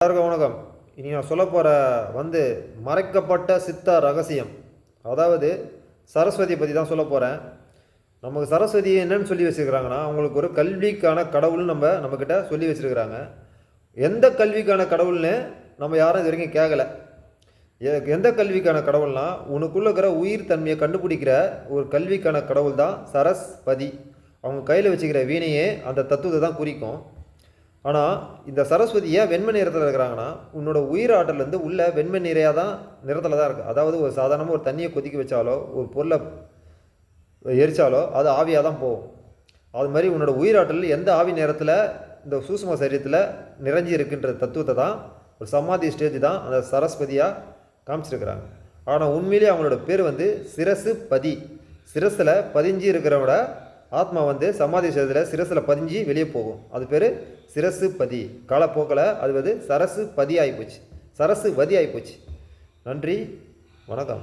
எல்லாருக்கும் வணக்கம். இனி நான் சொல்ல போகிற மறைக்கப்பட்ட சித்த ரகசியம், அதாவது சரஸ்வதியை பற்றி தான் சொல்ல போகிறேன். நமக்கு சரஸ்வதி என்னன்னு சொல்லி வச்சுருக்கிறாங்கன்னா, அவங்களுக்கு ஒரு கல்விக்கான கடவுள்னு நம்மக்கிட்ட சொல்லி வச்சுருக்கிறாங்க. எந்த கல்விக்கான கடவுள்னு நம்ம யாரும் இது வரைக்கும் கேட்கலை. எந்த கல்விக்கான கடவுள்னா, உனக்குள்ள இருக்கிற உயிர் தன்மையை கண்டுபிடிக்கிற ஒரு கல்விக்கான கடவுள் தான் சரஸ்வதி. அவங்க கையில் வச்சுக்கிற வீணையே அந்த தத்துவத்தை தான் குறிக்கும். ஆனால் இந்த சரஸ்வதியை வெண்மை நிறத்தில் இருக்கிறாங்கன்னா, உன்னோட உயிர் ஆற்றலேருந்து உள்ள வெண்மை நிறையாக தான் நிறத்தில் தான் இருக்குது. அதாவது ஒரு சாதாரணமாக ஒரு தண்ணியை கொதிக்க வச்சாலோ ஒரு பொருளை எரிச்சாலோ அது ஆவியாக தான் போகும். அது மாதிரி உன்னோட உயிராற்றல் எந்த ஆவி நேரத்தில் இந்த சூஷ்ம சரீரத்தில் நிறைஞ்சி இருக்குன்ற தத்துவத்தை தான் ஒரு சமாதி ஸ்டேஜ் தான் அந்த சரஸ்வதியாக காமிச்சிருக்கிறாங்க. ஆனால் உண்மையிலேயே அவங்களோட பேர் சிரசு பதி. சிரஸில் பதிஞ்சு இருக்கிறவட ஆத்மா சமாதி ஸ்டேஜில் சிரஸில் பதிஞ்சு வெளியே போகும். அது பேர் சிரசு பதி. காலப்போக்கில் அது சரசு பதி ஆகிப்போச்சு, சரசு வதி ஆகிப்போச்சு. நன்றி, வணக்கம்.